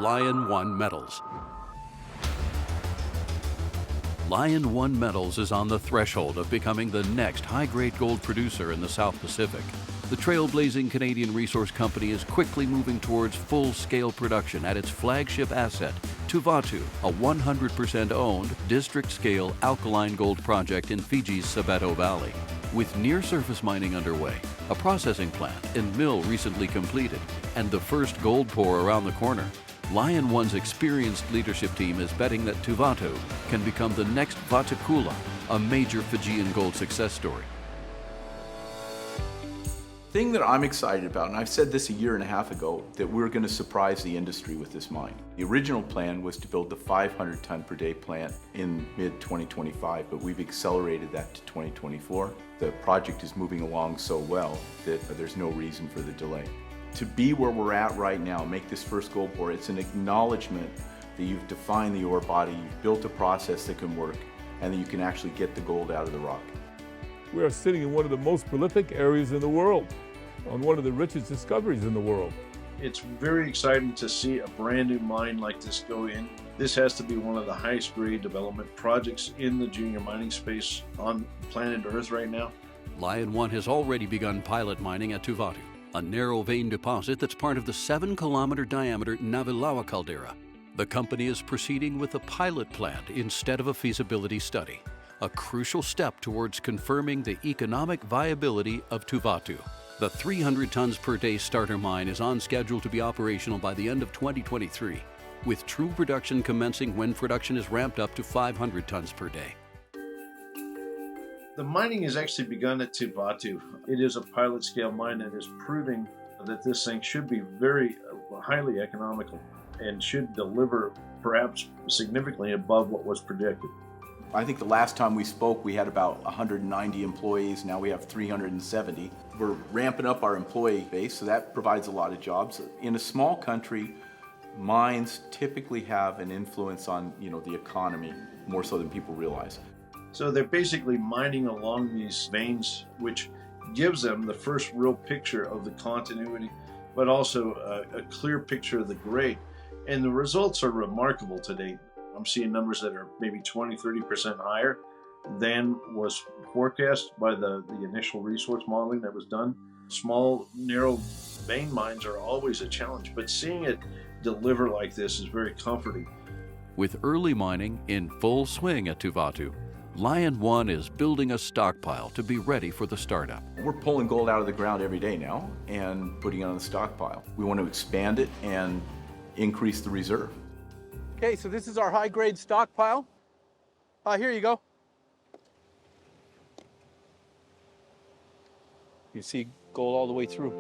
Lion One Metals. Lion One Metals is on the threshold of becoming the next high-grade gold producer in the South Pacific. The trailblazing Canadian resource company is quickly moving towards full-scale production at its flagship asset, Tuvatu, a 100% owned, district-scale alkaline gold project in Fiji's Sabeto Valley. With near-surface mining underway, a processing plant and mill recently completed, and the first gold pour around the corner, Lion One's experienced leadership team is betting that Tuvatu can become the next Vatukula, a major Fijian gold success story. The thing that I'm excited about, and I've said this a year and a half ago, that we're going to surprise the industry with this mine. The original plan was to build the 500 ton per day plant in mid-2025, but we've accelerated that to 2024. The project is moving along so well that there's no reason for the delay. To be where we're at right now, make this first gold pour, it's an acknowledgement that you've defined the ore body, you've built a process that can work, and that you can actually get the gold out of the rock. We are sitting in one of the most prolific areas in the world, on one of the richest discoveries in the world. It's very exciting to see a brand new mine like this go in. This has to be one of the highest grade development projects in the junior mining space on planet Earth right now. Lion One has already begun pilot mining at Tuvatu, a narrow vein deposit that's part of the 7-kilometer diameter Navilawa caldera. The company is proceeding with a pilot plant instead of a feasibility study, a crucial step towards confirming the economic viability of Tuvatu. The 300 tons per day starter mine is on schedule to be operational by the end of 2023, with true production commencing when production is ramped up to 500 tons per day. The mining has actually begun at Tuvatu. It is a pilot scale mine that is proving that this thing should be very highly economical and should deliver perhaps significantly above what was projected. I think the last time we spoke, we had about 190 employees. Now we have 370. We're ramping up our employee base, so that provides a lot of jobs. In a small country, mines typically have an influence on, the economy more so than people realize. So they're basically mining along these veins, which gives them the first real picture of the continuity, but also a clear picture of the grade. And the results are remarkable today. I'm seeing numbers that are maybe 20-30% higher than was forecast by the initial resource modeling that was done. Small, narrow vein mines are always a challenge, but seeing it deliver like this is very comforting. With early mining in full swing at Tuvatu, Lion One is building a stockpile to be ready for the startup. We're pulling gold out of the ground every day now and putting it on the stockpile. We want to expand it and increase the reserve. Okay, so this is our high-grade stockpile. Here you go. You see gold all the way through.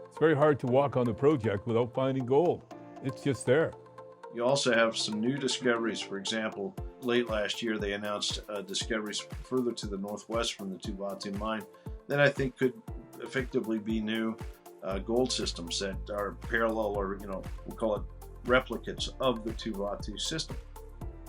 It's very hard to walk on the project without finding gold. It's just there. You also have some new discoveries. For example, late last year they announced discoveries further to the northwest from the Tuvatu mine that I think could effectively be new gold systems that are parallel, or we'll call it replicates of the Tuvatu system.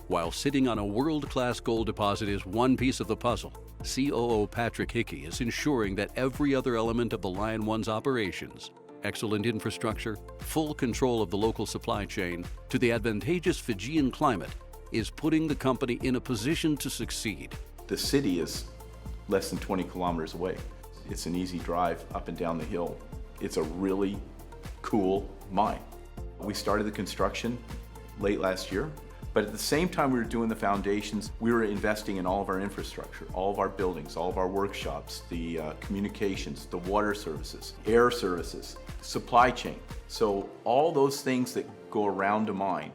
While sitting on a world-class gold deposit is one piece of the puzzle, COO Patrick Hickey is ensuring that every other element of the Lion One's operations, excellent infrastructure, full control of the local supply chain, to the advantageous Fijian climate, is putting the company in a position to succeed. The city is less than 20 kilometers away. It's an easy drive up and down the hill. It's a really cool mine. We started the construction late last year, but at the same time we were doing the foundations, we were investing in all of our infrastructure, all of our buildings, all of our workshops, the communications, the water services, air services, supply chain. So all those things that go around a mine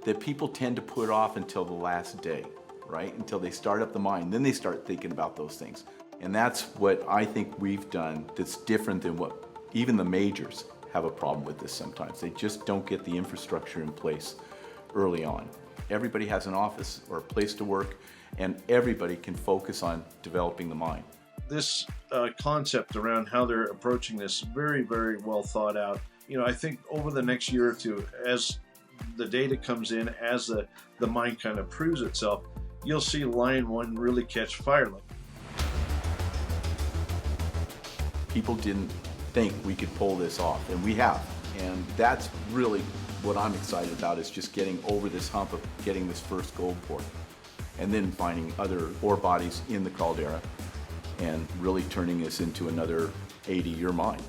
that people tend to put off until the last day, right? Until they start up the mine, then they start thinking about those things. And that's what I think we've done that's different than what even the majors have a problem with this sometimes. They just don't get the infrastructure in place early on. Everybody has an office or a place to work, and everybody can focus on developing the mine. This concept around how they're approaching this, very, very well thought out. I think over the next year or two, as the data comes in, as the mine kind of proves itself, you'll see Lion One really catch fire. People didn't think we could pull this off, and we have. And that's really what I'm excited about, is just getting over this hump of getting this first gold pour, and then finding other ore bodies in the caldera and really turning this into another 80-year mine.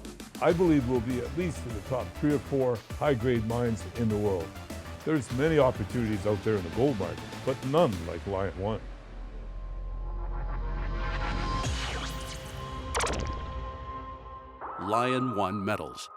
I believe we'll be at least in the top 3 or 4 high-grade mines in the world. There's many opportunities out there in the gold market, but none like Lion One. Lion One Metals.